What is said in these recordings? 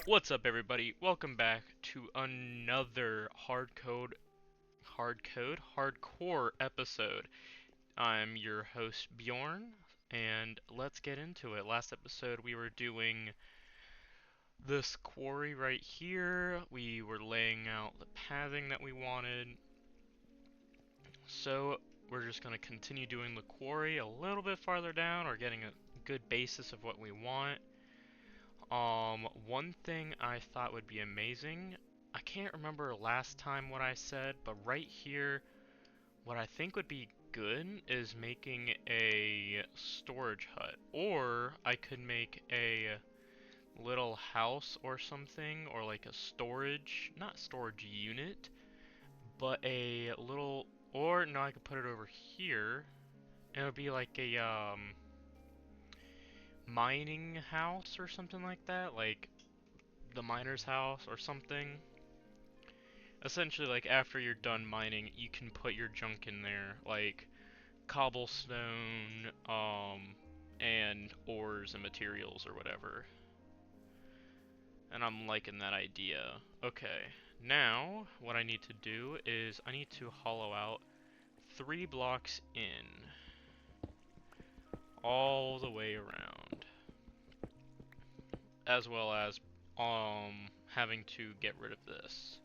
What's up, everybody? Welcome back to another hardcore episode. I'm your host Bjorn, and let's get into it. Last episode we were doing this quarry right here. We were laying out the pathing that we wanted. So we're just gonna continue doing the quarry a little bit farther down, or getting a good basis of what we want. One thing I thought would be amazing, I can't remember last time what I said, but right here, what I think would be good is making a storage hut. Or I could make a little house or something, or like a storage, not storage unit, but a little, or no, I could put it over here, and it would be like a, mining house or something like that, like the miner's house or something. Essentially, like, after you're done mining, you can put your junk in there, like cobblestone, and ores and materials or whatever. And I'm liking that idea. Okay, now what I need to do is I need to hollow out 3 blocks in, all the way around, as well as having to get rid of this.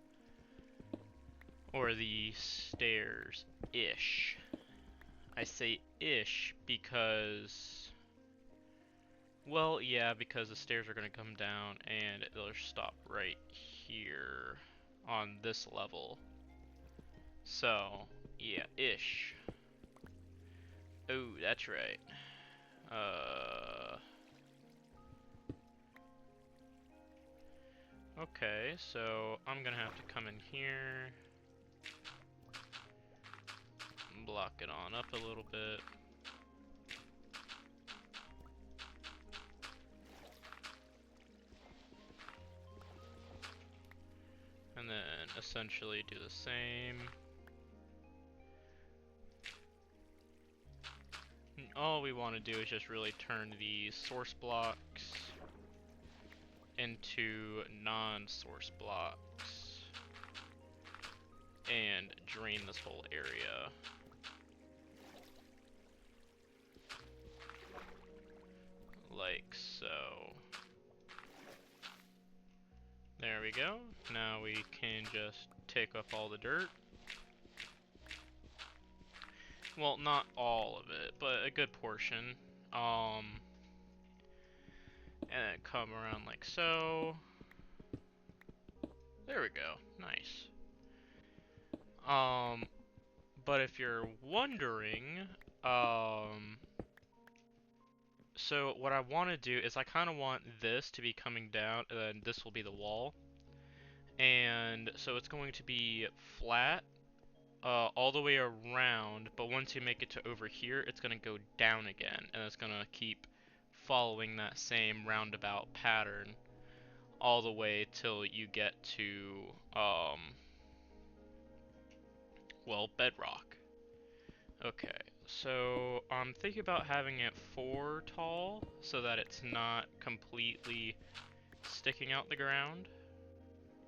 Or the stairs-ish. I say ish because, well, yeah, because the stairs are going to come down and they'll stop right here on this level. So, yeah, ish. Oh, that's right. Okay, so I'm going to have to come in here, block it on up a little bit. And then essentially do the same. And all we want to do is just really turn these source blocks into non-source blocks and drain this whole area. Like so. There we go. Now we can just take off all the dirt. Well, not all of it, but a good portion. And then come around like so. There we go. Nice. But if you're wondering, so what I want to do is I kind of want this to be coming down, and then this will be the wall. And so it's going to be flat all the way around, but once you make it to over here, it's going to go down again, and it's going to keep following that same roundabout pattern all the way till you get to, well, bedrock. Okay, so I'm thinking about having it 4 tall so that it's not completely sticking out the ground.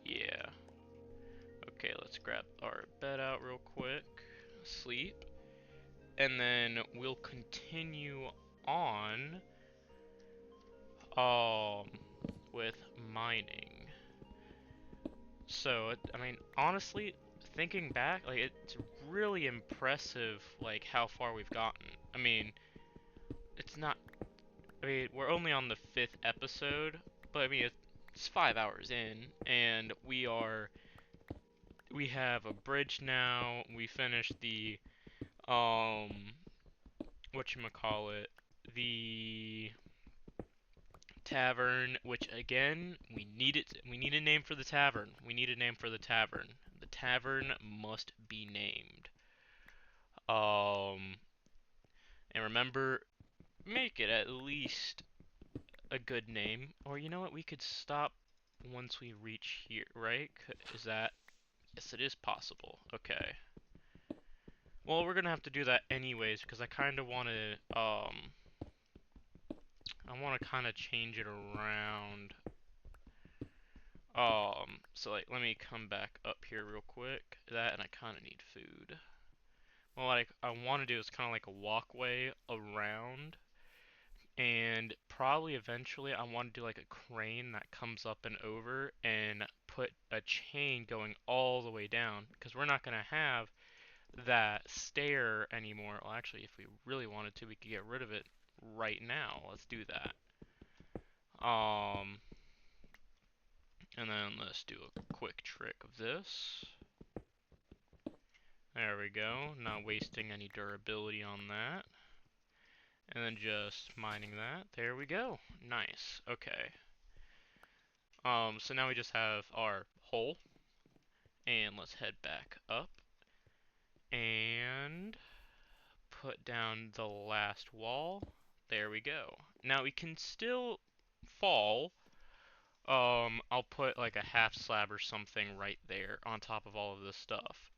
Yeah. Okay, let's grab our bed out real quick, sleep, and then we'll continue on with mining. So, I mean, honestly, thinking back, like, it's really impressive, like, how far we've gotten. I mean, it's not, I mean, we're only on the 5th episode, but I mean, it's 5 hours in, and we have a bridge now, we finished the, whatchamacallit, the tavern, which again, we need a name for the tavern. We need a name for the tavern. The tavern must be named. Um, and remember, make it at least a good name. Or you know what, we could stop once we reach here, right? Is that, yes, it is possible. Okay. Well, we're gonna have to do that anyways, because I kind of want to, I want to kind of change it around So like, let me come back up here real quick. That, and I kind of need food. Well, like, I want to do is kind of like a walkway around, and probably eventually I want to do like a crane that comes up and over and put a chain going all the way down, because we're not going to have that stair anymore. Well, actually, if we really wanted to, we could get rid of it right now. Let's do that. Um, and then let's do a quick trick of this. There we go. Not wasting any durability on that. And then just mining that. There we go. Nice. Okay. So now we just have our hole. And let's head back up. And put down the last wall. There we go. Now we can still fall. I'll put like a half slab or something right there on top of all of this stuff.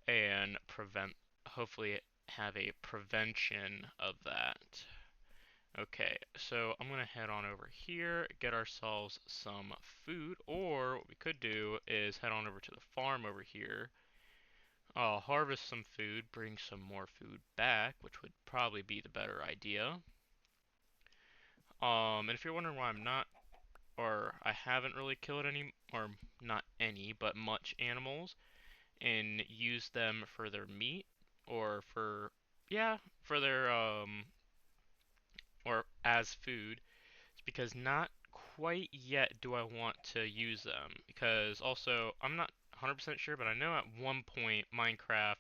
And hopefully have a prevention of that. Okay, so I'm gonna head on over here, get ourselves some food, or what we could do is head on over to the farm over here, harvest some food, bring some more food back, which would probably be the better idea. And if you're wondering why I'm not, or I haven't really killed any, or not any, but much animals, and used them for their meat, or for, yeah, for their, or as food, because not quite yet do I want to use them. Because also, I'm not 100% sure, but I know at one point Minecraft,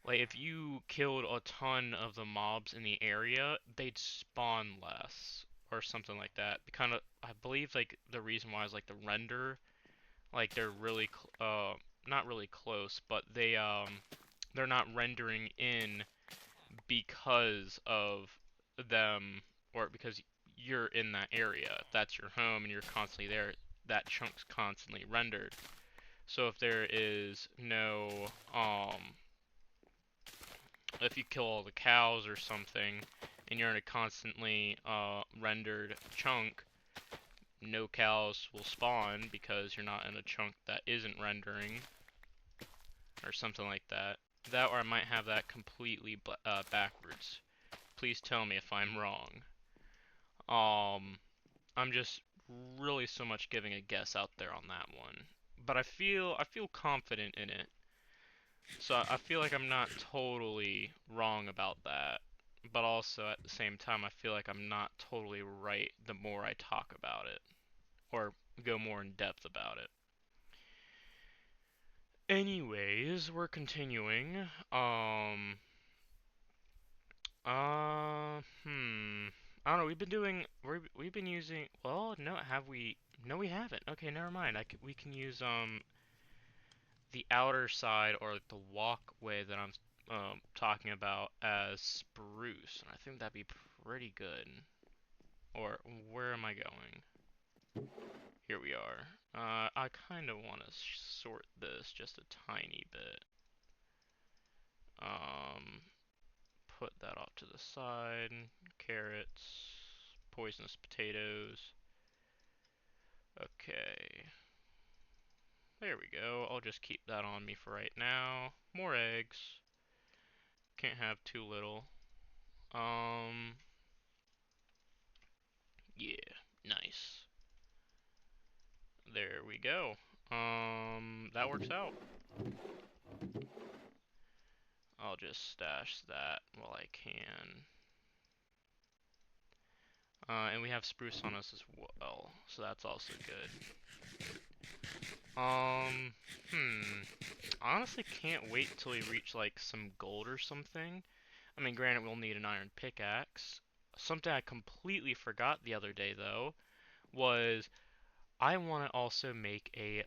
like if you killed a ton of the mobs in the area, they'd spawn less or something like that. Kind of, I believe like the reason why is like the render, like they're really not really close, but they're not rendering in because of them, or because you're in that area, that's your home and you're constantly there, that chunk's constantly rendered. So if there is no, if you kill all the cows or something and you're in a constantly rendered chunk, no cows will spawn because you're not in a chunk that isn't rendering or something like that. That, or I might have that completely backwards. Please tell me if I'm wrong. I'm just really so much giving a guess out there on that one. But I feel confident in it. So I feel like I'm not totally wrong about that. But also at the same time I feel like I'm not totally right the more I talk about it or go more in depth about it. Anyways, we're continuing. I don't know. We've been using. Well, no, have we? No, we haven't. Okay, never mind. We can use the outer side or like the walkway that I'm talking about as spruce, and I think that'd be pretty good. Or where am I going? Here we are. I kind of want to sort this just a tiny bit. Um, put that off to the side. Carrots, poisonous potatoes. Okay. There we go. I'll just keep that on me for right now. More eggs. Can't have too little. Um, yeah, nice. There we go. That works out. I'll just stash that while I can. And we have spruce on us as well, so that's also good. Um, hmm. Honestly, can't wait till we reach like some gold or something. I mean, granted, we'll need an iron pickaxe. Something I completely forgot the other day, though, was I want to also make a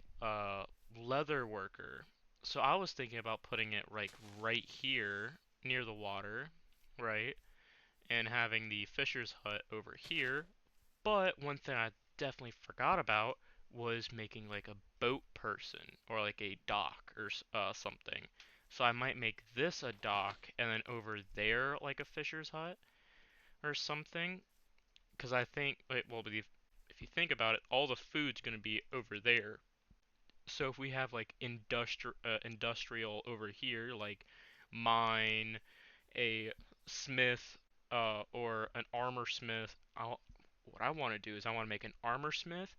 leather worker. So I was thinking about putting it like right here near the water, right? And having the fisher's hut over here. But one thing I definitely forgot about was making like a boat person or like a dock or something. So I might make this a dock and then over there like a fisher's hut or something. Because I think, well, if if you think about it, all the food's gonna be over there. So if we have like industrial over here, like mine, a smith, or an armor smith, what I want to do is I want to make an armor smith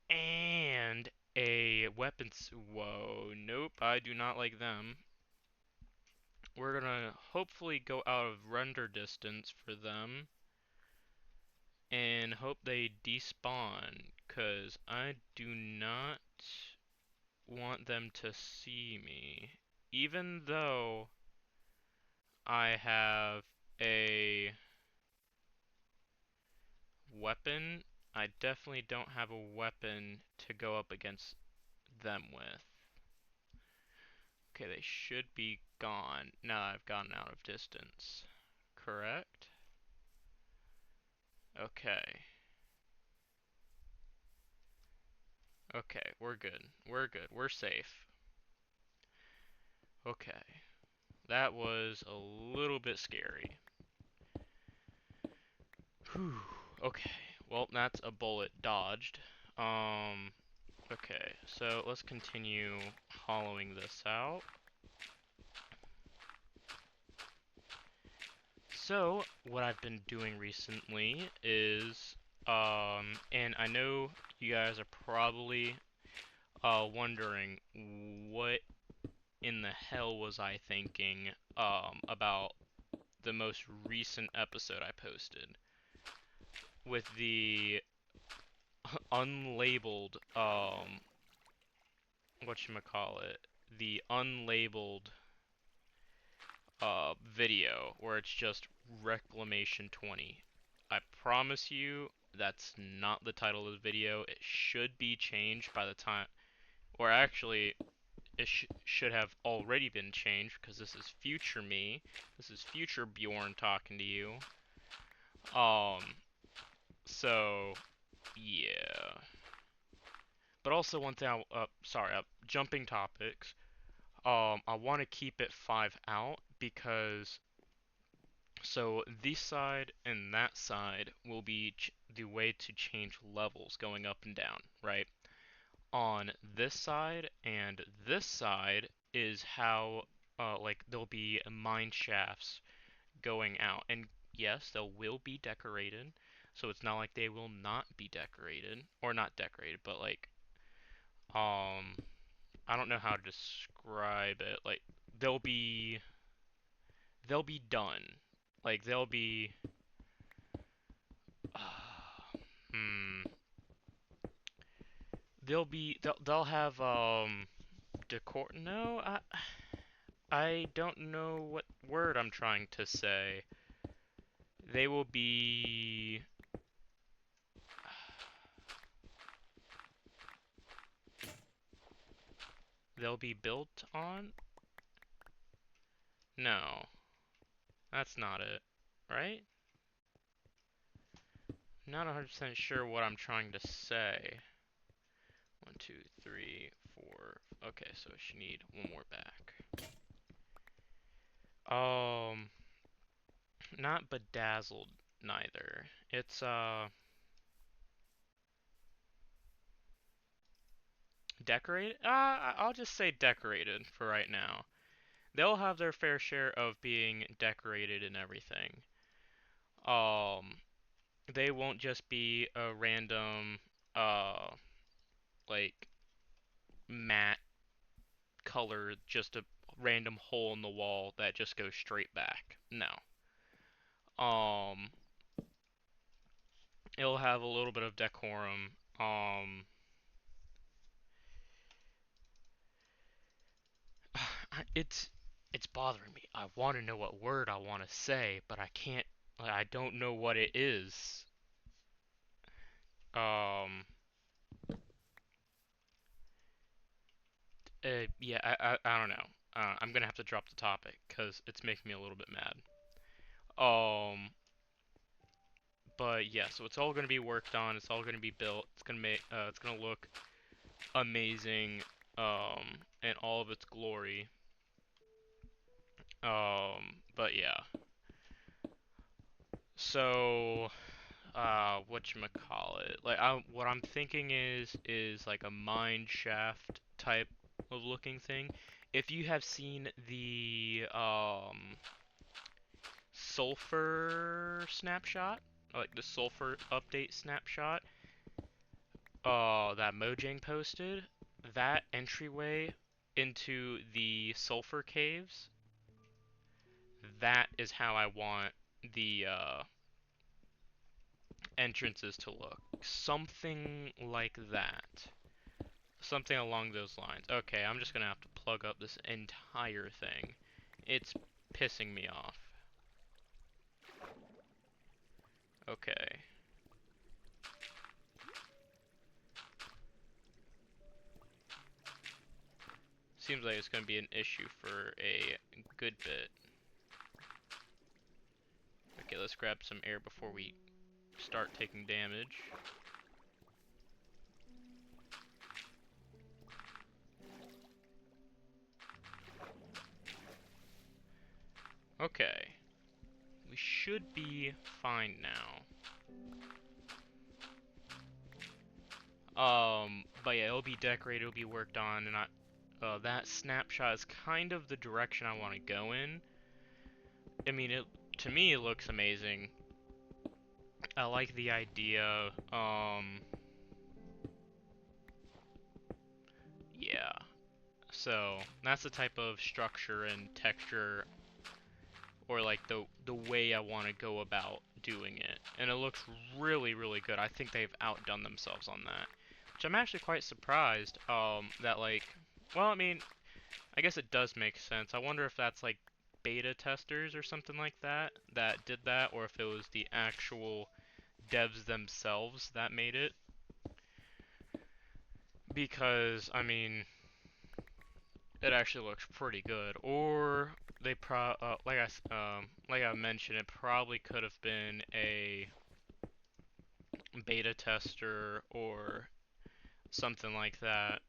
and a weapons. Whoa, nope, I do not like them. We're gonna hopefully go out of render distance for them and hope they despawn, cause I do not want them to see me. Even though I have a weapon, I definitely don't have a weapon to go up against them with. Okay, they should be gone now that I've gotten out of distance. Correct? Okay. Okay, we're good. We're good. We're safe. Okay. That was a little bit scary. Whew. Okay. Well, that's a bullet dodged. Okay, so let's continue hollowing this out. So, what I've been doing recently is, and I know you guys are probably, wondering what in the hell was I thinking, about the most recent episode I posted with the unlabeled, whatchamacallit, the unlabeled video where it's just Reclamation 20. I promise you that's not the title of the video. It should be changed by the time, or actually, it should have already been changed because this is future me. This is future Bjorn talking to you. So, yeah. But also one thing, jumping topics. I want to keep it 5 out because so this side and that side will be the way to change levels going up and down, right? On this side and this side is how, like, there'll be mine shafts going out. And yes, they will be decorated, so it's not like they will not be decorated. Or not decorated, but like, um, I don't know how to describe it. Like, they'll be, they'll be done. Like, they'll be, hmm. They'll have decor. No, I don't know what word I'm trying to say. They will be. They'll be built on? No, that's not it, right? Not 100% sure what I'm trying to say. 1, 2, 3, 4. Okay, so I should need one more back. Not bedazzled neither. It's decorated. I'll just say decorated for right now. They'll have their fair share of being decorated and everything. Um, they won't just be a random, like matte color, just a random hole in the wall that just goes straight back. No. Um, it'll have a little bit of decorum. It's bothering me. I want to know what word I want to say, but I can't. I don't know what it is. Um, yeah, I don't know. I'm gonna have to drop the topic because it's making me a little bit mad. Um, but yeah, so it's all gonna be worked on. It's all gonna be built. It's gonna look amazing. In all of its glory. But yeah. So, whatchamacallit. Like what I'm thinking is like a mine shaft type of looking thing. If you have seen the sulfur snapshot, like the sulfur update snapshot, that Mojang posted, that entryway into the sulfur caves, that is how I want the entrances to look. Something like that. Something along those lines. Okay, I'm just gonna have to plug up this entire thing. It's pissing me off. Okay. Seems like it's gonna be an issue for a good bit. Okay, let's grab some air before we start taking damage. Okay. We should be fine now. But yeah, it'll be decorated, it'll be worked on, and that snapshot is kind of the direction I want to go in. I mean, to me, it looks amazing. I like the idea, yeah. So, that's the type of structure and texture, or like the way I want to go about doing it. And it looks really, really good. I think they've outdone themselves on that. Which I'm actually quite surprised, that like, well, I mean, I guess it does make sense. I wonder if that's like beta testers or something like that that did that, or if it was the actual devs themselves that made it. Because, I mean, it actually looks pretty good. Or they like I mentioned, it probably could have been a beta tester or something like that.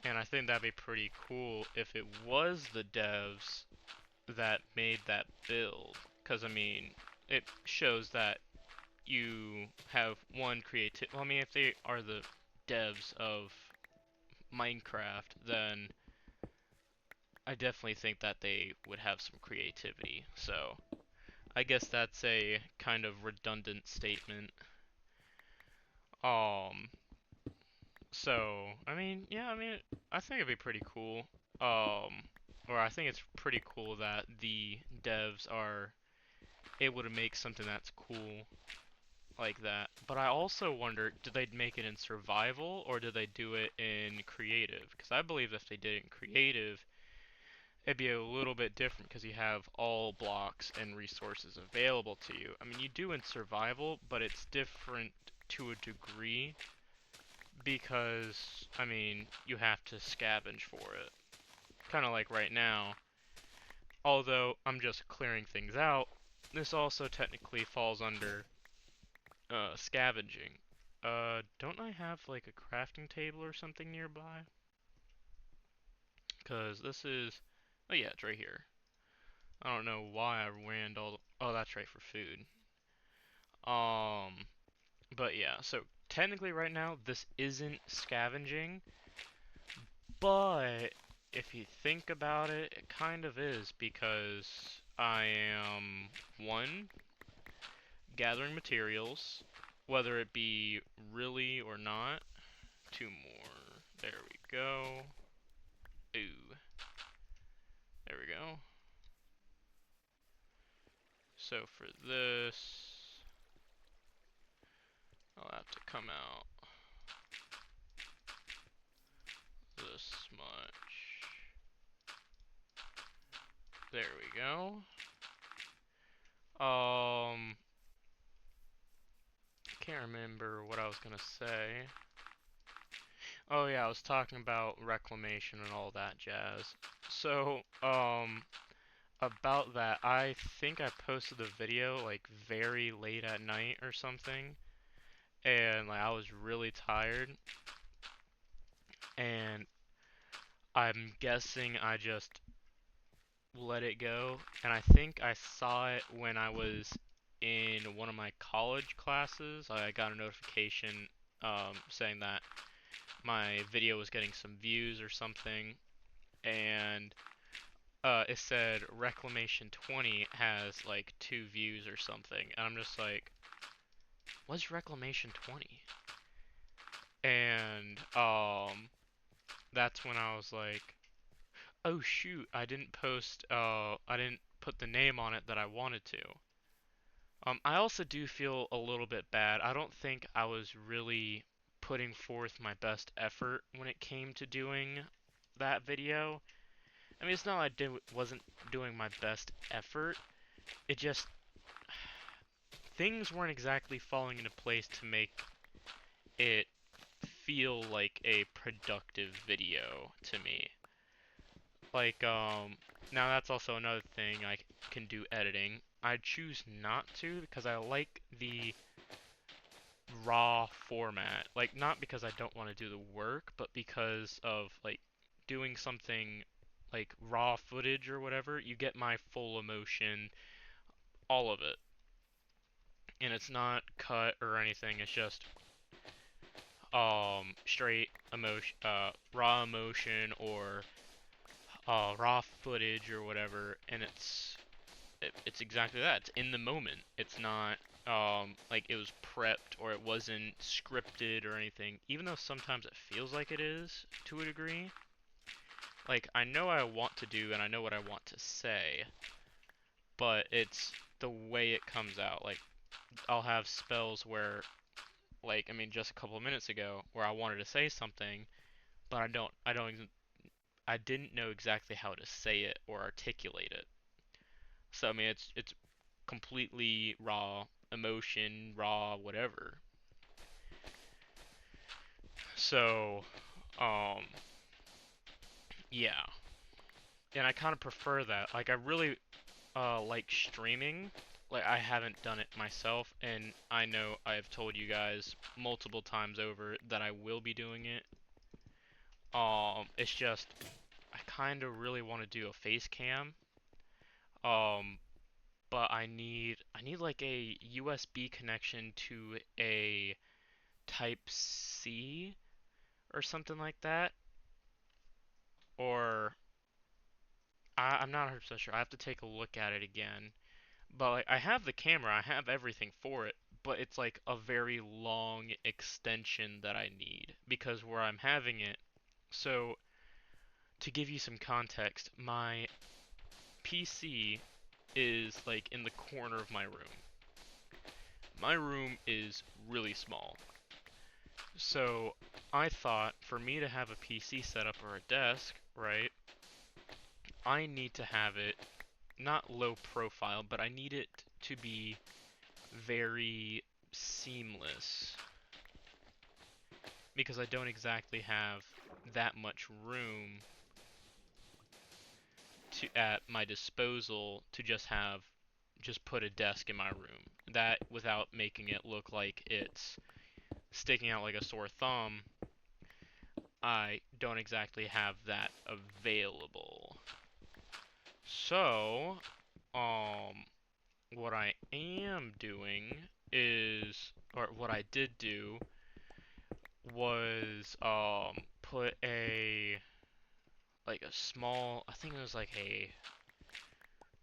And I think that'd be pretty cool if it was the devs that made that build. Because, I mean, it shows that you have one creative. Well, I mean, if they are the devs of Minecraft, then I definitely think that they would have some creativity. So, I guess that's a kind of redundant statement. Um, so, I mean, yeah, I mean, I think it'd be pretty cool. Um, or I think it's pretty cool that the devs are able to make something that's cool like that. But I also wonder, did they make it in survival or did they do it in creative? Because I believe if they did it in creative, it'd be a little bit different because you have all blocks and resources available to you. I mean, you do in survival, but it's different to a degree because, I mean, you have to scavenge for it. Kind of like right now. Although I'm just clearing things out, this also technically falls under scavenging. Don't I have like a crafting table or something nearby? Cause this is, oh yeah, it's right here. I don't know why I ran all, oh that's right, for food. Um, but yeah, so technically right now this isn't scavenging, but if you think about it, it kind of is because I am, one, gathering materials, whether it be really or not. Two more. There we go. Ooh. There we go. So for this, I'll have to come out this much. There we go. Can't remember what I was gonna say. Oh yeah, I was talking about reclamation and all that jazz. So, about that, I think I posted the video like very late at night or something, and like I was really tired, and I'm guessing I just let it go, and I think I saw it when I was in one of my college classes. I got a notification saying that my video was getting some views or something, and it said Reclamation 20 has like 2 views or something. And I'm just like, what's Reclamation 20? And that's when I was like, oh shoot, I didn't put the name on it that I wanted to. I also do feel a little bit bad. I don't think I was really putting forth my best effort when it came to doing that video. I mean, it's not like wasn't doing my best effort. It just things weren't exactly falling into place to make it feel like a productive video to me. Like, now that's also another thing I can do editing. I choose not to because I like the raw format. Like, not because I don't want to do the work, but because of, like, doing something like raw footage or whatever, you get my full emotion, all of it. And it's not cut or anything, it's just straight emotion, raw emotion or raw footage or whatever, and it's exactly that. It's in the moment. It's not like it was prepped or it wasn't scripted or anything. Even though sometimes it feels like it is to a degree. Like I know what I want to do and I know what I want to say, but it's the way it comes out. Like I'll have spells where like I mean just a couple of minutes ago where I wanted to say something, but I didn't know exactly how to say it or articulate it. So I mean it's completely raw emotion, raw whatever. So, um, yeah, and I kind of prefer that. Like, I really like streaming. Like, I haven't done it myself, and I know I've told you guys multiple times over that I will be doing it. It's just I kind of really want to do a face cam. Um, but I need like a USB connection to a Type C or something like that, or I'm not 100% sure. I have to take a look at it again. But like, I have the camera, I have everything for it, but it's like a very long extension that I need because where I'm having it. So to give you some context, my PC is like in the corner of my room. My room is really small. So I thought for me to have a PC set up or a desk, right? I need to have it not low profile, but I need it to be very seamless because I don't exactly have that much room to at my disposal to just put a desk in my room. That without making it look like it's sticking out like a sore thumb, I don't exactly have that available. So, what I am doing is, or what I did do was put a like a small, I think it was like a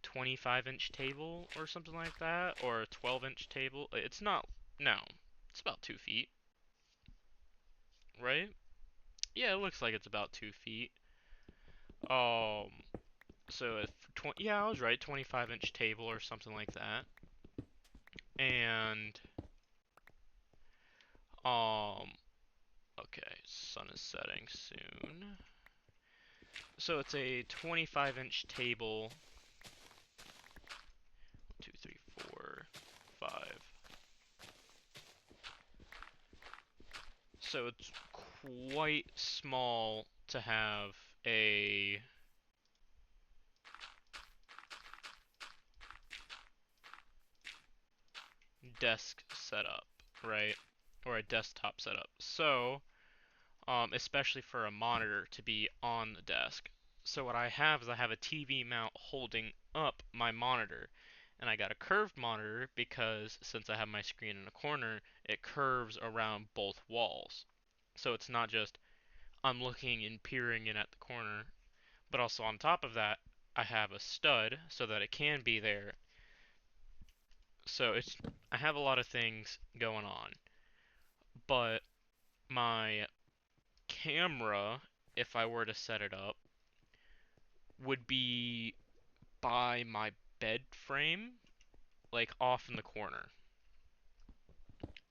25-inch table or something like that, or a 12-inch table. It's not, no, it's about 2 feet, right? Yeah, it looks like it's about 2 feet. Um, so if yeah, I was right, 25-inch table or something like that, and um, okay, sun is setting soon. So it's a 25-inch table. 2, 3, 4, 5. So it's quite small to have a desk setup, right? Or a desktop setup. So, especially for a monitor to be on the desk. So what I have is I have a TV mount holding up my monitor. And I got a curved monitor because since I have my screen in a corner, it curves around both walls. So it's not just I'm looking and peering in at the corner, but also on top of that, I have a stud so that it can be there. So I have a lot of things going on. But my camera, if I were to set it up, would be by my bed frame, like off in the corner.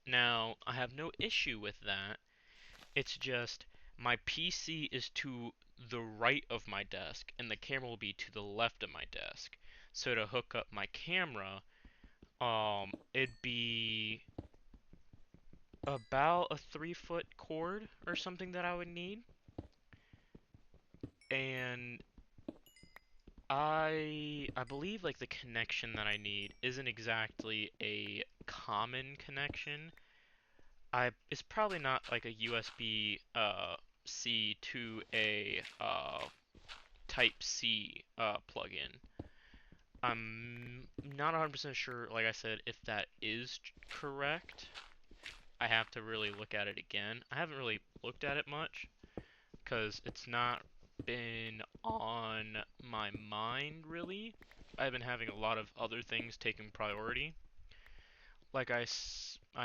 Now, I have no issue with that. It's just my PC is to the right of my desk and the camera will be to the left of my desk. So to hook up my camera, it'd be about a 3 foot cord or something that I would need. And I believe like the connection that I need isn't exactly a common connection. It's probably not like a USB C to a Type C plug-in. I'm not 100% sure, like I said, if that is correct. I have to really look at it again. I haven't really looked at it much because it's not been on my mind really. I've been having a lot of other things taking priority. Like I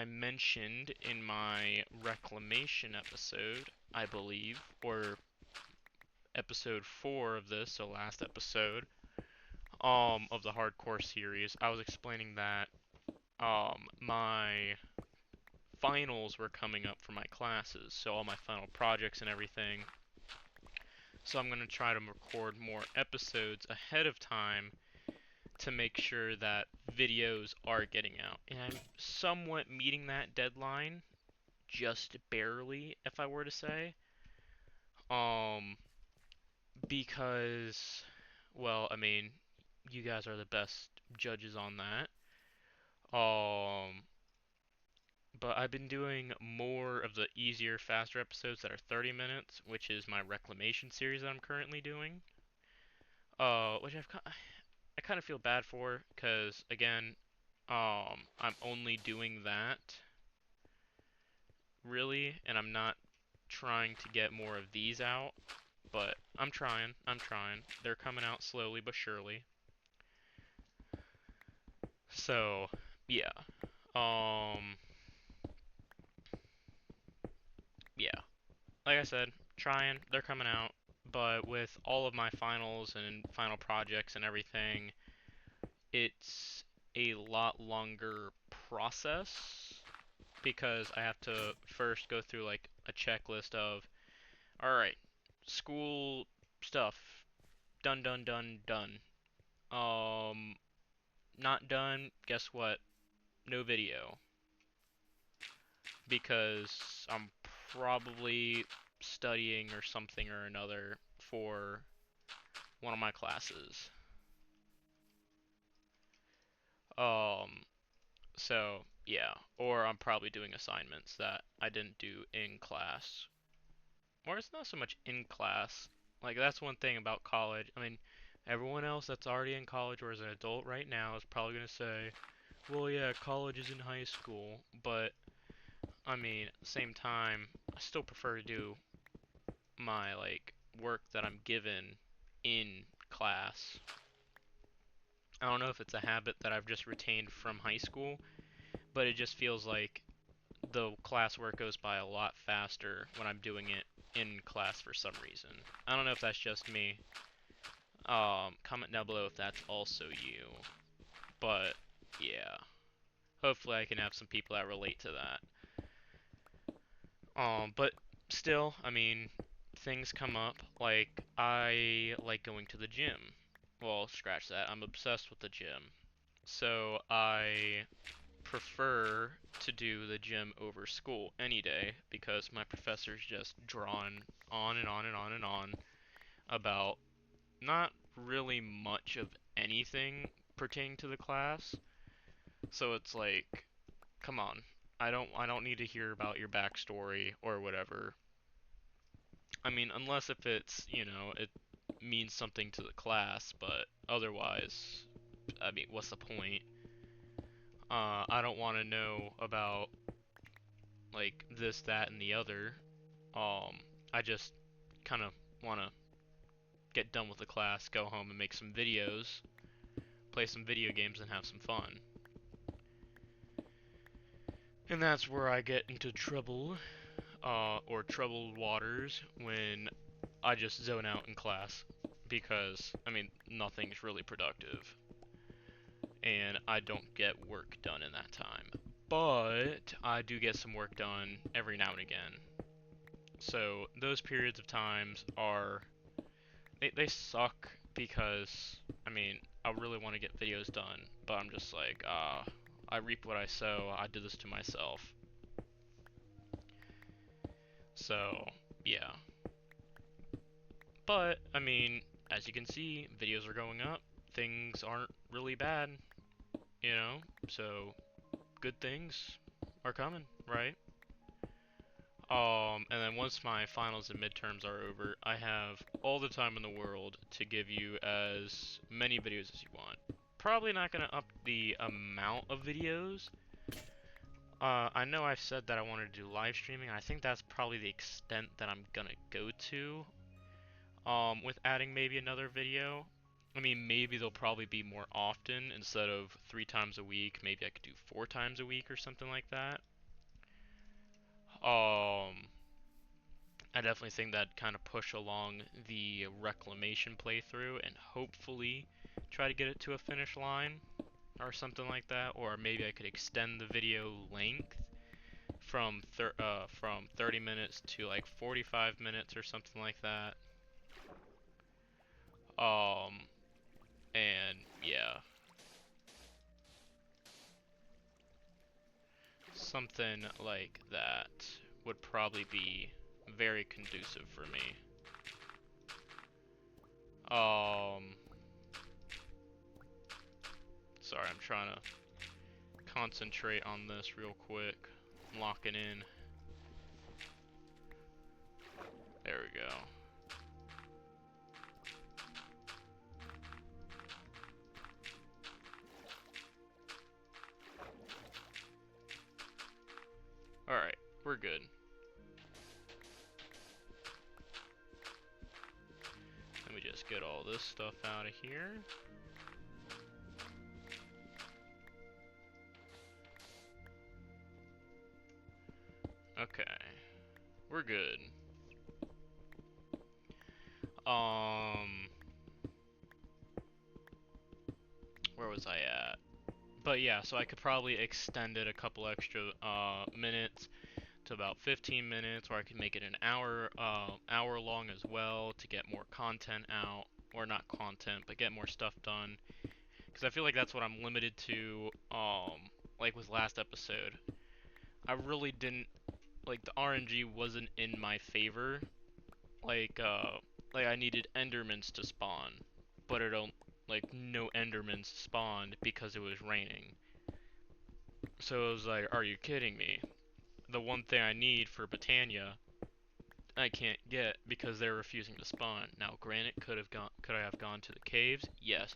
mentioned in my reclamation episode, I believe, or episode 4 of this, so last episode, of the hardcore series, I was explaining that my finals were coming up for my classes, so all my final projects and everything. So I'm going to try to record more episodes ahead of time to make sure that videos are getting out. And I'm somewhat meeting that deadline, just barely, if I were to say. Um, because, well, I mean, you guys are the best judges on that. Um, but I've been doing more of the easier, faster episodes that are 30 minutes, which is my reclamation series that I'm currently doing. Which I kind of feel bad for, because again, I'm only doing that really, and I'm not trying to get more of these out, but I'm trying. I'm trying. They're coming out slowly but surely. So, yeah. Um, yeah. Like I said, trying. They're coming out, but with all of my finals and final projects and everything, it's a lot longer process because I have to first go through like a checklist of, all right, school stuff, done, done, done, done. Um, Not done. Guess what? No video because I'm probably studying or something or another for one of my classes. Um, so yeah, or I'm probably doing assignments that I didn't do in class. Or it's not so much in class. Like that's one thing about college. I mean, everyone else that's already in college or is an adult right now is probably gonna say, "Well, yeah, college is in high school," but I mean, at the same time, I still prefer to do my like work that I'm given in class. I don't know if it's a habit that I've just retained from high school, but it just feels like the classwork goes by a lot faster when I'm doing it in class for some reason. I don't know if that's just me. Comment down below if that's also you. But yeah, hopefully I can have some people that relate to that. But still, I mean, things come up. Like I like going to the gym. Well, scratch that. I'm obsessed with the gym. So I prefer to do the gym over school any day because my professor's just drawn on and on and on and on about not really much of anything pertaining to the class. So it's like, come on. I don't need to hear about your backstory or whatever. I mean, unless if it's, it means something to the class, but otherwise, I mean, what's the point? I don't want to know about like this, that, and the other. I just kind of want to get done with the class, go home and make some videos, play some video games, and have some fun. And that's where I get into trouble, or troubled waters, when I just zone out in class. Because, I mean, nothing's really productive. And I don't get work done in that time. But I do get some work done every now and again. So those periods of times are they suck because I mean I really want to get videos done, but I'm just like I reap what I sow. I did this to myself. So yeah, but I mean as you can see, videos are going up. Things aren't really bad, you know. So good things are coming, right? And then once my finals and midterms are over, I have all the time in the world to give you as many videos as you want. Probably not gonna up the amount of videos. I know I've said that I wanted to do live streaming. I think that's probably the extent that I'm gonna go to. With adding maybe another video. I mean, maybe they'll probably be more often instead of 3 times a week. Maybe I could do 4 times a week or something like that. Um, I definitely think that kind of push along the reclamation playthrough and hopefully try to get it to a finish line or something like that, or maybe I could extend the video length from 30 minutes to like 45 minutes or something like that. Um and yeah, something like that would probably be very conducive for me. Um Sorry, I'm trying to concentrate on this real quick. Lock it in. There we go. Alright, we're good. Let me just get all this stuff out of here. Okay, we're good. Where was I at? But yeah, so I could probably extend it a couple extra minutes to about 15 minutes, or I could make it an hour long as well to get more content out, or not content, but get more stuff done. Because I feel like that's what I'm limited to. Like with last episode, I really didn't like the RNG wasn't in my favor. Like like I needed Endermans to spawn, but it don't like no Endermans spawned because it was raining. So it was like, are you kidding me? The one thing I need for Botania, I can't get because they're refusing to spawn. Now, granted, could I have gone to the caves? Yes,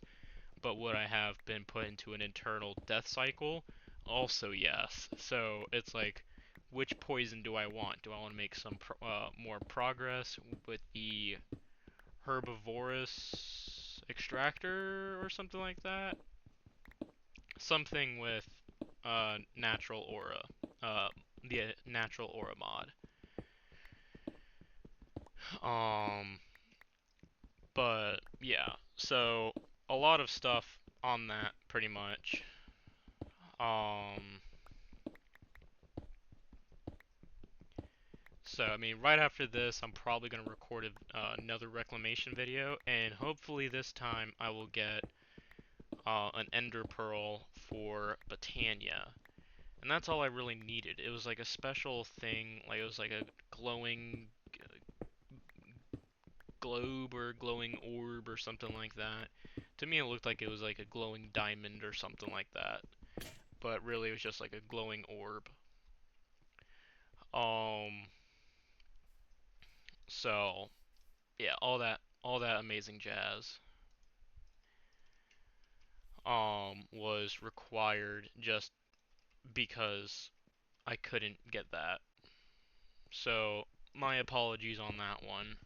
but would I have been put into an internal death cycle? Also, yes. So it's like, which poison do I want? Do I want to make some more progress with the herbivorous extractor or something like that? Something with natural aura, the natural aura mod. Um, but yeah, so a lot of stuff on that pretty much. Um, so I mean, right after this, I'm probably gonna record another reclamation video, and hopefully this time I will get an ender pearl for Botania. And that's all I really needed. It was like a special thing, like it was like a glowing globe or glowing orb or something like that. To me, it looked like it was like a glowing diamond or something like that, but really it was just like a glowing orb. Um, so yeah, all that amazing jazz. was required just because I couldn't get that. So my apologies on that one.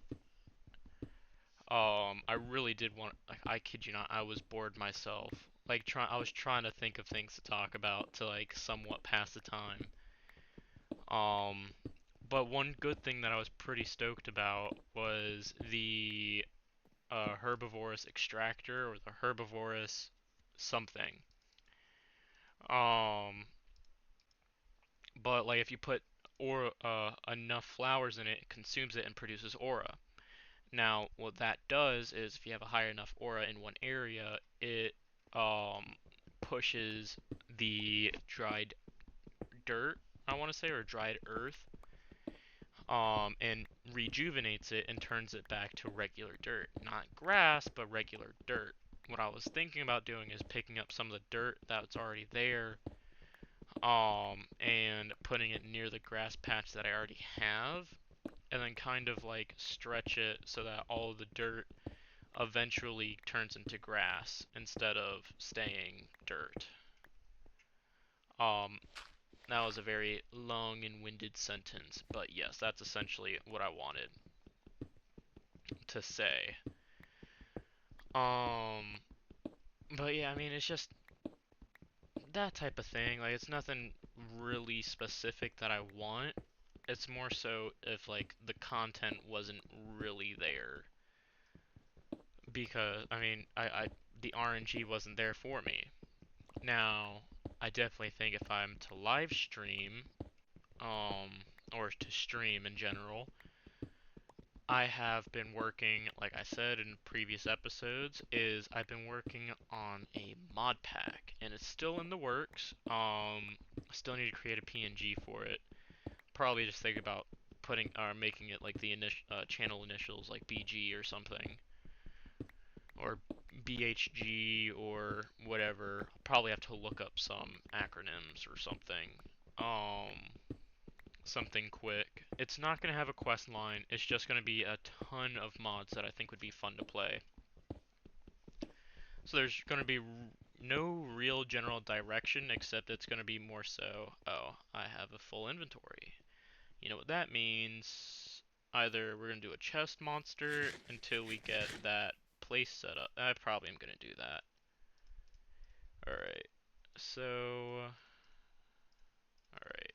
I really did want, like, I kid you not, I was bored myself. Like, I was trying to think of things to talk about to, like, somewhat pass the time. Um, but one good thing that I was pretty stoked about was the herbivorous extractor or the herbivorous something. Um, but like if you put aura enough flowers in it, it consumes it and produces aura. Now, what that does is if you have a high enough aura in one area, it um pushes the dried dirt, I want to say, or dried earth, and rejuvenates it and turns it back to regular dirt. Not grass, but regular dirt. What I was thinking about doing is picking up some of the dirt that's already there, and putting it near the grass patch that I already have, and then kind of like stretch it so that all of the dirt eventually turns into grass instead of staying dirt. Um, that was a very long and winded sentence, but yes, that's essentially what I wanted to say. Um, but yeah, I mean, it's just that type of thing. Like, it's nothing really specific that I want. It's more so if, like, the content wasn't really there. Because, I mean, the RNG wasn't there for me. Now, I definitely think if I'm to live stream, um, or to stream in general, I have been working, like I said in previous episodes, is I've been working on a mod pack, and it's still in the works. Still need to create a PNG for it. Probably just think about putting or making it like the channel initials, like BG or something, or BHG or whatever. Probably have to look up some acronyms or something. Something quick. It's not going to have a quest line, it's just going to be a ton of mods that I think would be fun to play. So there's going to be no real general direction, except it's going to be more so, oh, I have a full inventory. You know what that means? Either we're going to do a chest monster until we get that place set up. I probably am going to do that. Alright, so... Alright.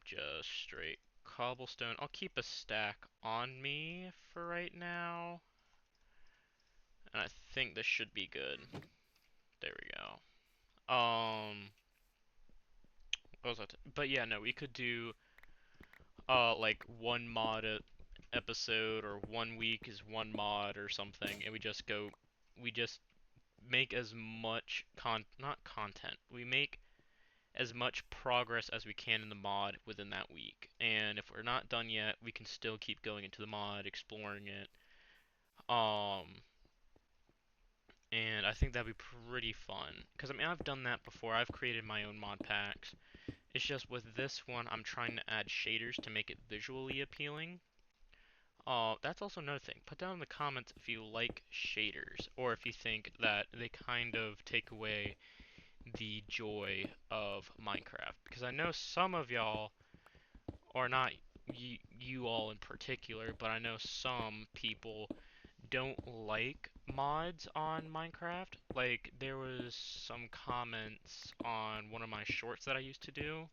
Just straight cobblestone. I'll keep a stack on me for right now. And I think this should be good. There we go. What was that? But yeah, no, we could do like one mod episode, or 1 week is one mod or something, and we just make as much not content. We make as much progress as we can in the mod within that week. And if we're not done yet, we can still keep going into the mod, exploring it. Um, and I think that'd be pretty fun. Because, I mean, I've done that before. I've created my own mod packs. It's just with this one, I'm trying to add shaders to make it visually appealing. That's also another thing. Put down in the comments if you like shaders, or if you think that they kind of take away the joy of Minecraft. Because I know some of y'all, or not you all in particular, but I know some people don't like mods on Minecraft. Like, there was some comments on one of my shorts that I used to do,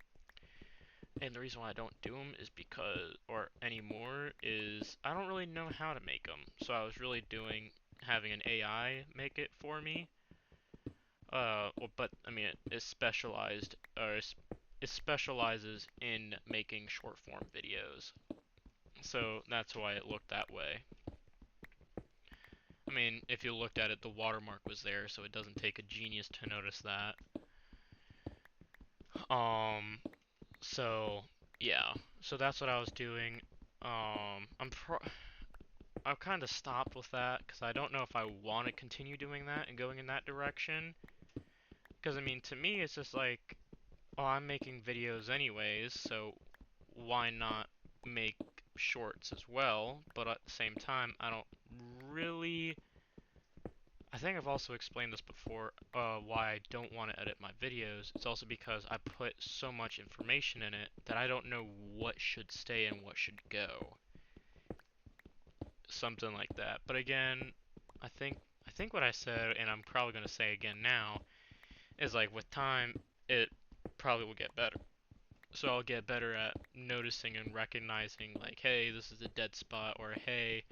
and the reason why I don't do them is because, or anymore, is I don't really know how to make them. So I was really having an AI make it for me. But I mean, it is specialized, or it specializes in making short form videos. So that's why it looked that way. I mean, if you looked at it, the watermark was there, so it doesn't take a genius to notice that. Um, so yeah, so that's what I was doing. I've kind of stopped with that because I don't know if I want to continue doing that and going in that direction. Because I mean, to me, it's just like, oh, I'm making videos anyways, so why not make shorts as well? But at the same time, I don't really I think I've also explained this before, why I don't want to edit my videos. It's also because I put so much information in it that I don't know what should stay and what should go. Something like that. But again, I think I think what I said, and I'm probably going to say again now, is like with time, it probably will get better. So I'll get better at noticing and recognizing like, hey, this is a dead spot, or hey,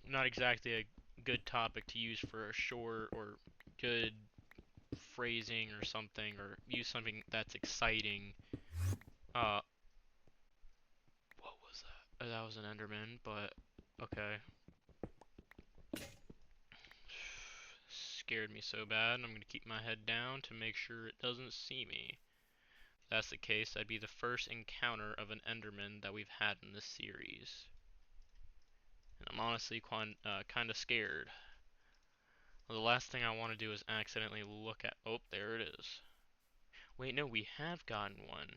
not exactly a good topic to use for a short, or good phrasing or something, or use something that's exciting. Uh, what was that? That was an Enderman, but okay. Scared me so bad, I'm gonna keep my head down to make sure it doesn't see me. If that's the case, that'd be the first encounter of an Enderman that we've had in this series. And I'm honestly kind of scared. Well, the last thing I want to do is accidentally look at. Oh, there it is. Wait, no, we have gotten one.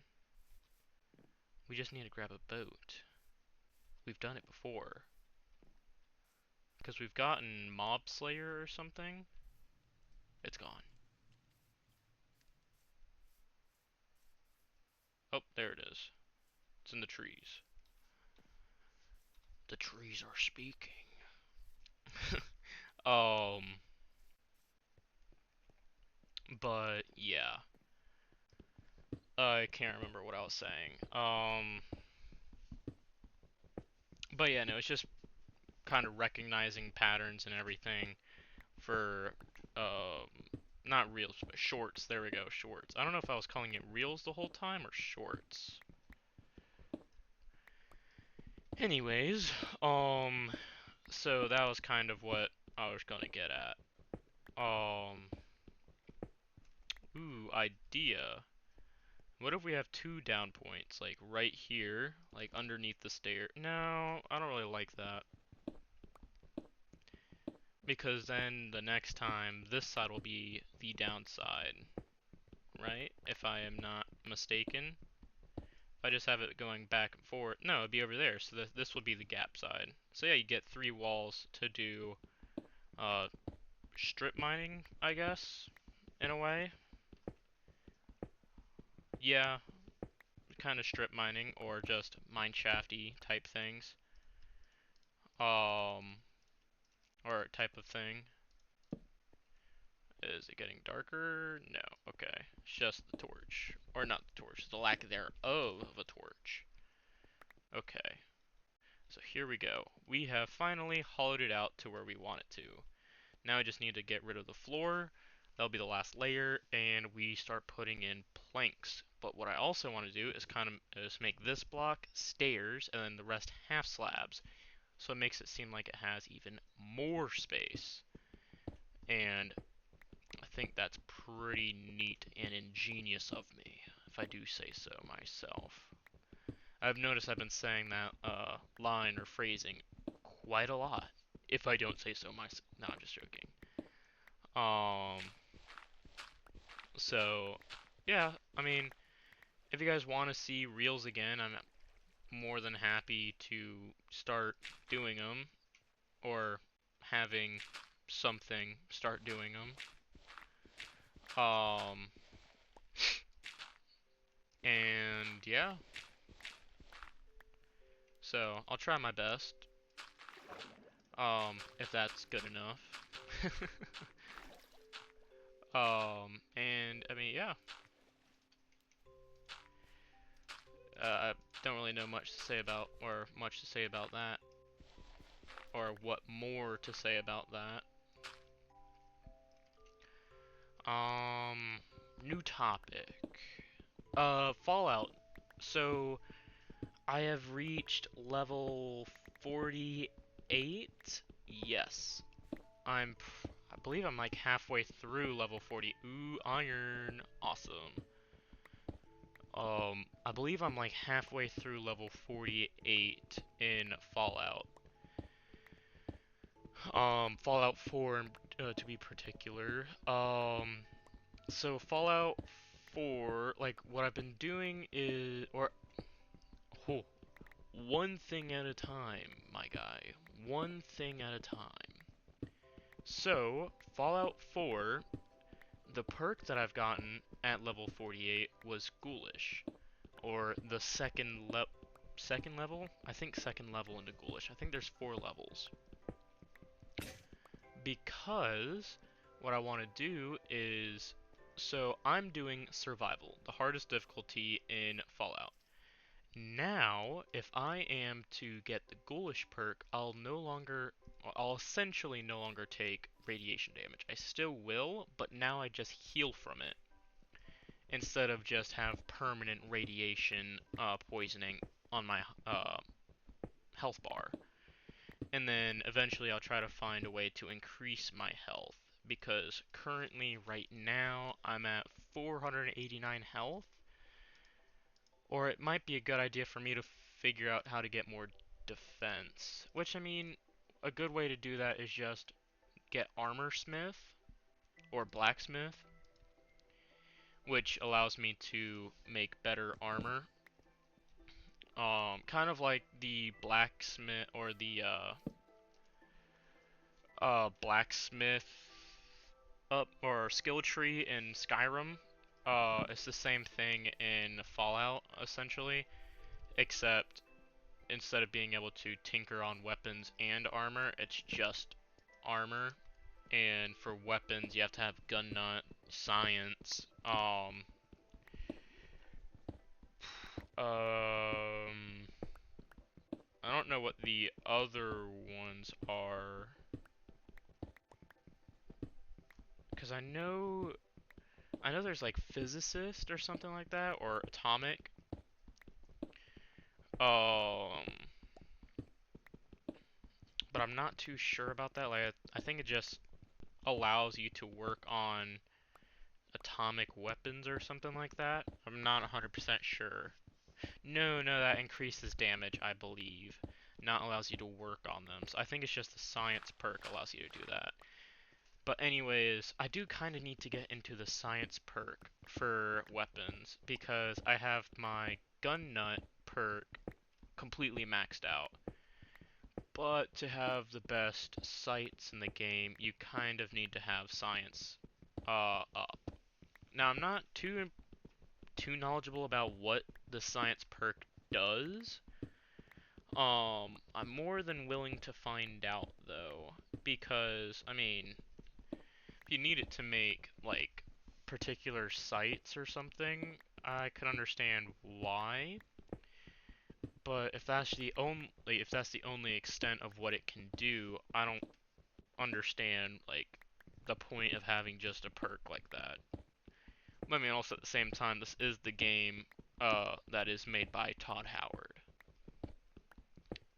We just need to grab a boat. We've done it before. Because we've gotten Mob Slayer or something. It's gone. Oh, there it is. It's in the trees. The trees are speaking. um, but yeah. I can't remember what I was saying. But yeah, no, it's just kind of recognizing patterns and everything for, not reels, but shorts. There we go, shorts. I don't know if I was calling it reels the whole time or shorts. Anyways, so that was kind of what I was gonna get at. Ooh, idea. What if we have two down points, like right here, like underneath the stair? No, I don't really like that. Because then the next time, this side will be the downside, right? If I am not mistaken. If I just have it going back and forth, no, it'd be over there, so this would be the gap side. So yeah, you get 3 walls to do, uh, strip mining, I guess, in a way. Yeah, kind of strip mining, or just mine shafty type things. Um, or type of thing. Is it getting darker? No. Okay. It's just the torch. Or not the torch, the lack thereof of a torch. Okay. So here we go. We have finally hollowed it out to where we want it to. Now I just need to get rid of the floor. That'll be the last layer, and we start putting in planks. But what I also want to do is kind of is make this block stairs, and then the rest half slabs. So it makes it seem like it has even more space. And I think that's pretty neat and ingenious of me, if I do say so myself. I've noticed I've been saying that line or phrasing quite a lot, if I don't say so myself. No, I'm just joking. Um, so, yeah, I mean, if you guys want to see reels again, I'm more than happy to start doing them, or having something start doing them. Um, and yeah, so I'll try my best. If that's good enough. And I mean, yeah. I don't really know much to say about, or much to say about that, or what more to say about that. New topic. Fallout. So, I have reached level 48? Yes. I believe I'm like halfway through level 40. Ooh, iron. Awesome. I believe I'm like halfway through level 48 in Fallout. Fallout 4 to be particular. So Fallout 4, like what I've been doing is, oh, one thing at a time, my guy. One thing at a time. So, Fallout 4, the perk that I've gotten at level 48 was Ghoulish, or the second level? I think second level into Ghoulish. I think there's 4 levels. Because what I want to do is, so I'm doing survival, the hardest difficulty in Fallout. Now, if I am to get the Ghoulish perk, I'll essentially no longer take radiation damage. I still will, but now I just heal from it instead of just have permanent radiation poisoning on my health bar. And then eventually I'll try to find a way to increase my health, because currently, right now, I'm at 489 health, or it might be a good idea for me to figure out how to get more defense. Which, I mean, a good way to do that is just get Armor Smith or Blacksmith, which allows me to make better armor. Kind of like the blacksmith or the blacksmith up or skill tree in Skyrim. It's the same thing in Fallout essentially, except instead of being able to tinker on weapons and armor, it's just armor. And for weapons, you have to have gun nut, science, I don't know what the other ones are, because I know there's like physicist or something like that, or atomic. Um, but I'm not too sure about that. Like, I think it just allows you to work on atomic weapons or something like that. I'm not 100% sure. No, that increases damage, I believe. Not allows you to work on them. So I think it's just the science perk allows you to do that. But anyways, I do kind of need to get into the science perk for weapons, because I have my gun nut perk completely maxed out. But to have the best sights in the game, you kind of need to have science up. Now, I'm not too knowledgeable about what the science perk does. I'm more than willing to find out though, because I mean, if you need it to make like particular sights or something, I can understand why. But if that's the only extent of what it can do, I don't understand like the point of having just a perk like that. I mean, also at the same time, this is the game that is made by Todd Howard,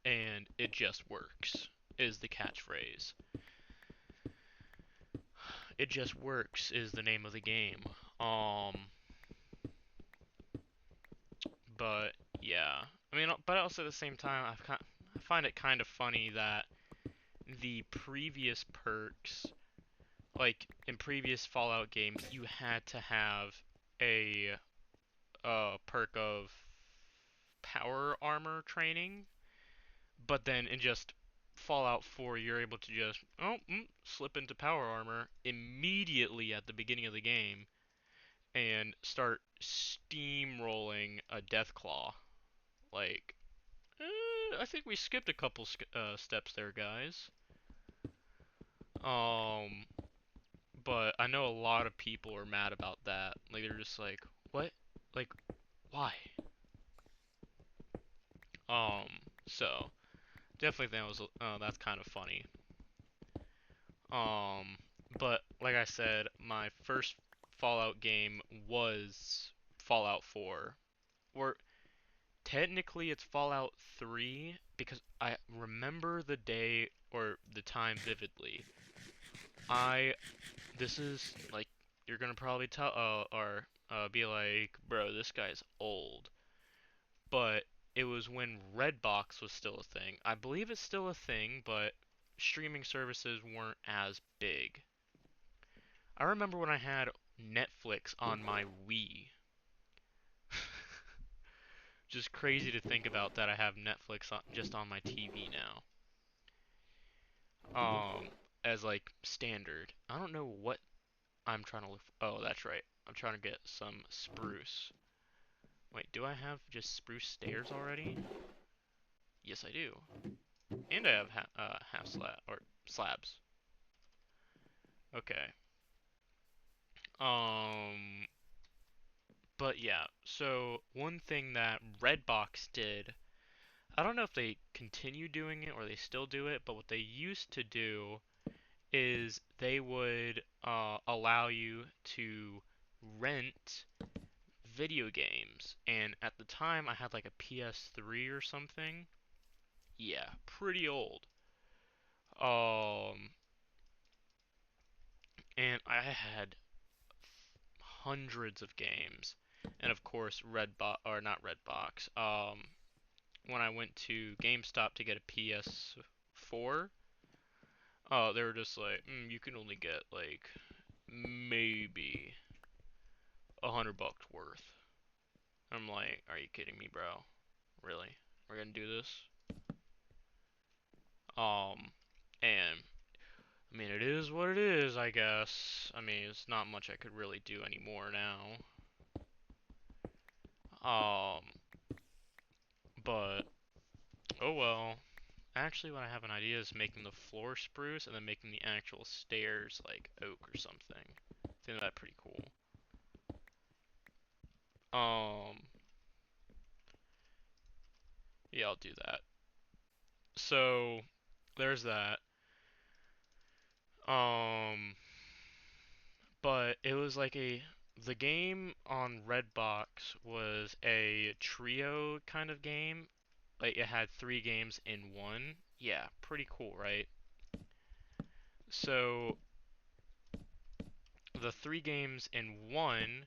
and it just works is the catchphrase. It just works is the name of the game. Um, but yeah, I mean, but also at the same time, I find it kind of funny that the previous perks, like in previous Fallout games, you had to have a perk of power armor training, but then in just Fallout 4, you're able to just slip into power armor immediately at the beginning of the game and start steamrolling a Deathclaw. Like, I think we skipped a couple steps there, guys. Um, but I know a lot of people are mad about that. Like, they're just like, what? Like, why? Um, so definitely think that's kind of funny. Um, but like I said, my first Fallout game was Fallout 4, or technically it's Fallout 3, because I remember the day or the time vividly. I This is like, you're gonna probably tell or be like, bro, this guy's old. But it was when Redbox was still a thing. I believe it's still a thing, but streaming services weren't as big. I remember when I had Netflix on my Wii. Just crazy to think about that I have Netflix just on my TV now. as like standard. I don't know what I'm trying to look for. Oh, that's right. I'm trying to get some spruce. Wait, do I have just spruce stairs already? Yes, I do. And I have half slab or slabs. Okay. Um, but yeah. So one thing that Redbox did, I don't know if they continue doing it or they still do it, but what they used to do is they would allow you to rent video games. And at the time, I had like a PS3 or something. Yeah, pretty old. Um, and I had hundreds of games. And of course, Redbox or not Redbox. When I went to GameStop to get a PS4, they were just like, you can only get like maybe $100 worth. I'm like, are you kidding me, bro? Really? We're gonna do this? Um, and I mean, it is what it is, I guess. I mean, it's not much I could really do anymore now. Um, but oh well. Actually, what I have an idea is making the floor spruce and then making the actual stairs like oak or something. I think that'd pretty cool. Um, yeah, I'll do that. So there's that. Um, but it was like the game on Redbox was a trio kind of game. Like it had three games in one. Yeah, pretty cool, right? So the three games in one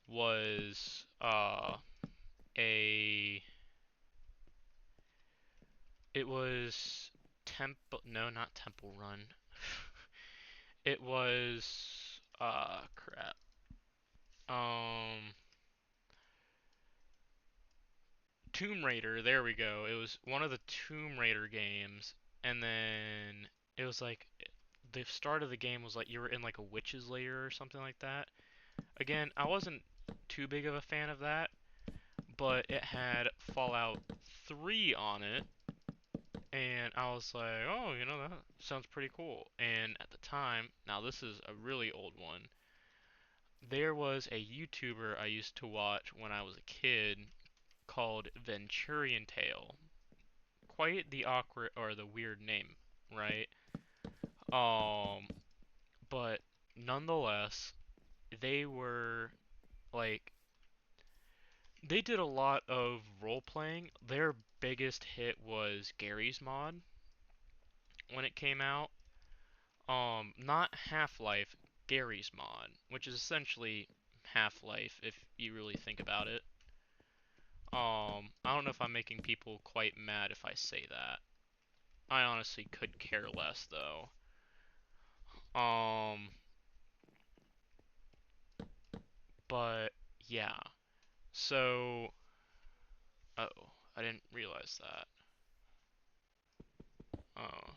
was a it was Temple no, not Temple Run. It was crap. Um Tomb Raider, there we go. It was one of the Tomb Raider games, and then it was like the start of the game was like you were in like a witch's lair or something like that. Again, I wasn't too big of a fan of that, but it had Fallout 3 on it, and I was like, oh, that sounds pretty cool. And at the time, now this is a really old one, there was a YouTuber I used to watch when I was a kid called Venturian Tale. Quite the awkward or the weird name, right? Um, but nonetheless, they were like they did a lot of role playing. Their biggest hit was Gary's Mod when it came out. Not Half-Life, Gary's Mod, which is essentially Half-Life if you really think about it. I don't know if I'm making people quite mad if I say that. I honestly could care less though. Um, but yeah. So, oh, I didn't realize that. Oh,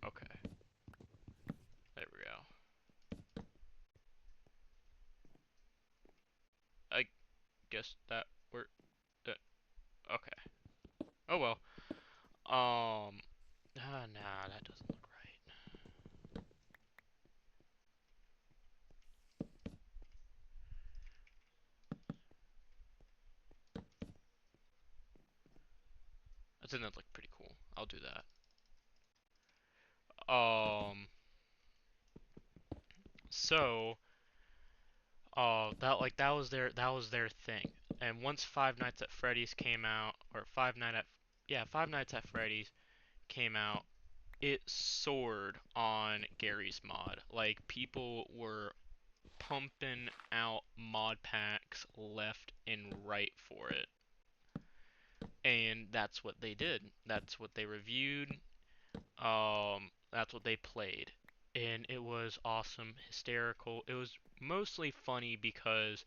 okay. There we go. I guess that we're okay. Oh well. Nah, that doesn't look right. That doesn't look pretty cool. I'll do that. So, that was their thing. And once Five Nights at Freddy's came out, or Five Nights at Freddy's came out, it soared on Gary's Mod. Like people were pumping out mod packs left and right for it. And that's what they did. That's what they reviewed. That's what they played. And it was awesome, hysterical. It was mostly funny because,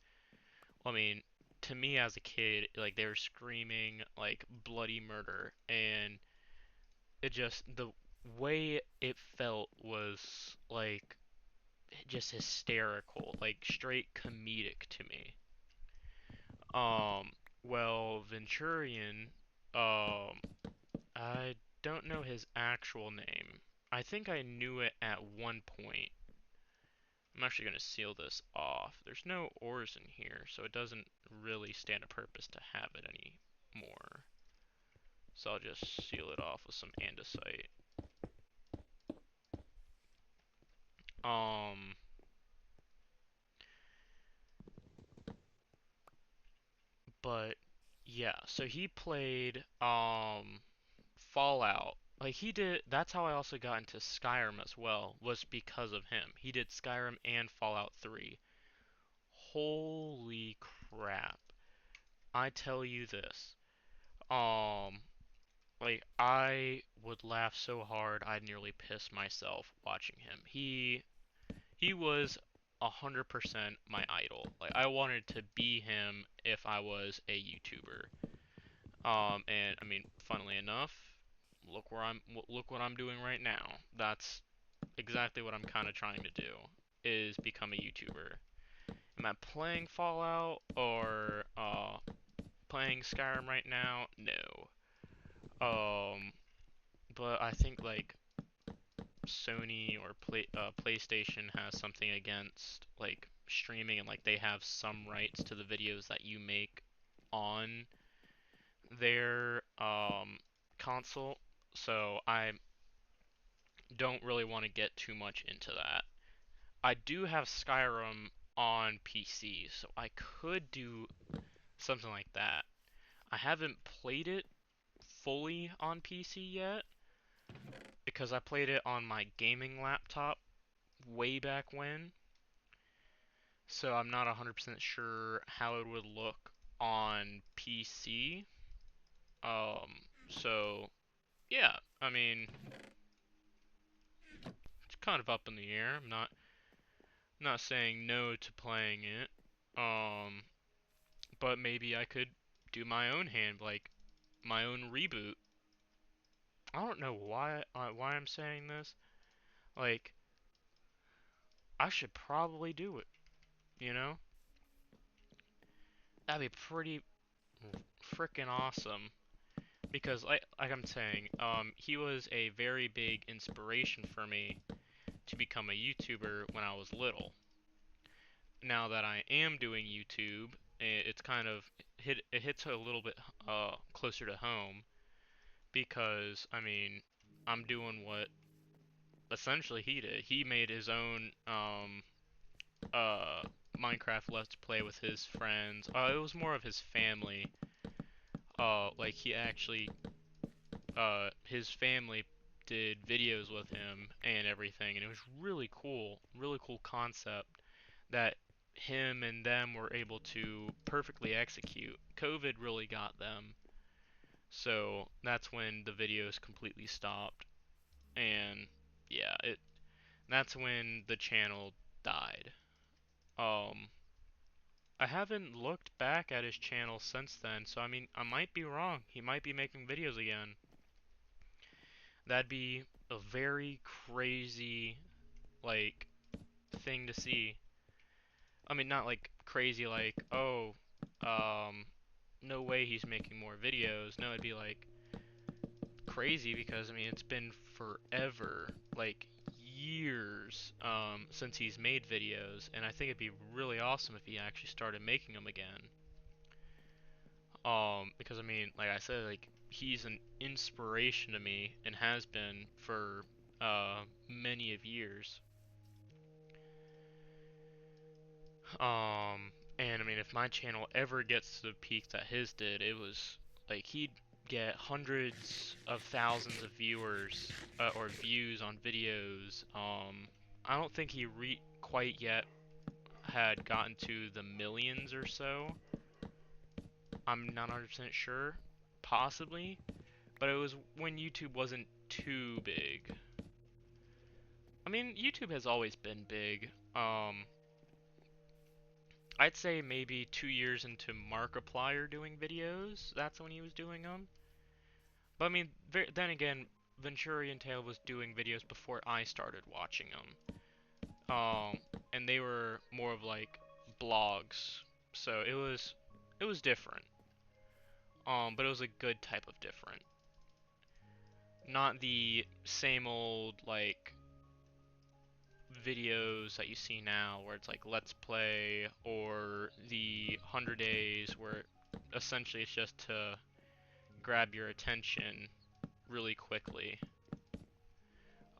I mean, to me as a kid, like they were screaming like bloody murder, and it just way it felt was like just hysterical, like straight comedic to me. Um, well, Venturian, um, I don't know his actual name. I think I knew it at one point. I'm actually going to seal this off. There's no ores in here, so it doesn't really stand a purpose to have it anymore. So I'll just seal it off with some andesite. Um, but yeah, so he played Fallout. Like he did, that's how I also got into Skyrim as well, was because of him. He did Skyrim and Fallout 3. Holy crap. I tell you this. Um, like I would laugh so hard I'd nearly piss myself watching him. He was 100% my idol. Like I wanted to be him if I was a YouTuber. And I mean, funnily enough, look what I'm doing right now. That's exactly what I'm kind of trying to do is become a YouTuber. Am I playing Fallout or playing Skyrim right now? No. But I think like Sony or PlayStation has something against like streaming and like they have some rights to the videos that you make on their console. So I don't really want to get too much into that. I do have Skyrim on PC, so I could do something like that. I haven't played it fully on PC yet because I played it on my gaming laptop way back when, so I'm not 100% sure how it would look on PC. So yeah, I mean, it's kind of up in the air. I'm not saying no to playing it. Um, but maybe I could do my own like my own reboot. I don't know why I'm saying this. Like I should probably do it, you know? That'd be pretty freaking awesome because like I'm saying, he was a very big inspiration for me to become a YouTuber when I was little. Now that I am doing YouTube, it's kind of it hits a little bit closer to home because I mean, I'm doing what essentially he did. He made his own uh Minecraft Let's Play with his friends. It was more of his family. Like he actually his family did videos with him and everything, and it was really cool concept that him and them were able to perfectly execute. COVID really got them, so that's when the videos completely stopped, and yeah, it that's when the channel died. Um, I haven't looked back at his channel since then, so I mean, I might be wrong. He might be making videos again. That'd be a very crazy, like, thing to see. I mean, not like crazy, like, oh, um, no way he's making more videos. No, it'd be like crazy because, I mean, it's been forever, like, years, since he's made videos, and I think it'd be really awesome if he actually started making them again. Because I mean, like I said, like he's an inspiration to me and has been for many of years. And I mean, if my channel ever gets to the peak that his did, it was like he'd get hundreds of thousands of viewers or views on videos. I don't think he quite yet had gotten to the millions or so. I'm not 100% sure, possibly, but it was when YouTube wasn't too big. I mean, YouTube has always been big. I'd say maybe 2 years into Markiplier doing videos, that's when he was doing them. But I mean, then again, Venturian Tale was doing videos before I started watching them. And they were more of like blogs, so it was different. But it was a good type of different, not the same old like videos that you see now where it's like let's play or the 100 days where essentially it's just to grab your attention really quickly.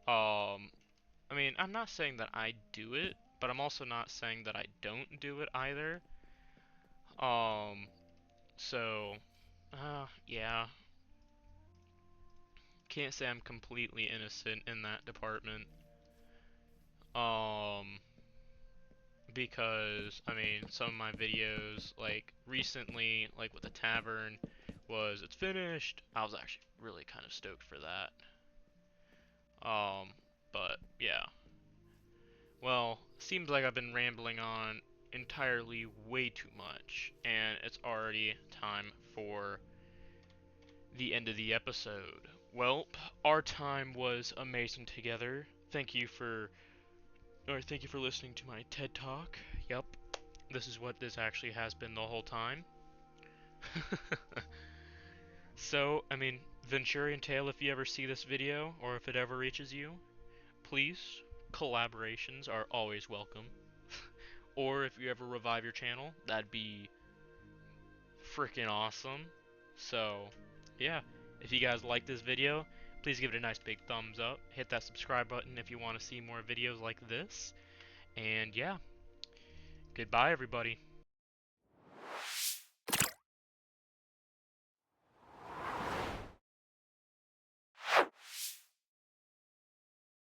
I mean, I'm not saying that I do it, but I'm also not saying that I don't do it either. Um, so, yeah, can't say I'm completely innocent in that department. Um, because I mean, some of my videos, like recently, like with the tavern, was it's finished. I was actually really kind of stoked for that. Um, but yeah. Well, seems like I've been rambling on entirely way too much, and it's already time for the end of the episode. Well, our time was amazing together. Thank you for listening to my TED Talk. Yep, this is what this actually has been the whole time. So, I mean, Venturian Tale, if you ever see this video, or if it ever reaches you, please, collaborations are always welcome. Or if you ever revive your channel, that'd be freaking awesome. So, yeah, if you guys like this video, please give it a nice big thumbs up. Hit that subscribe button if you want to see more videos like this. And yeah, goodbye everybody.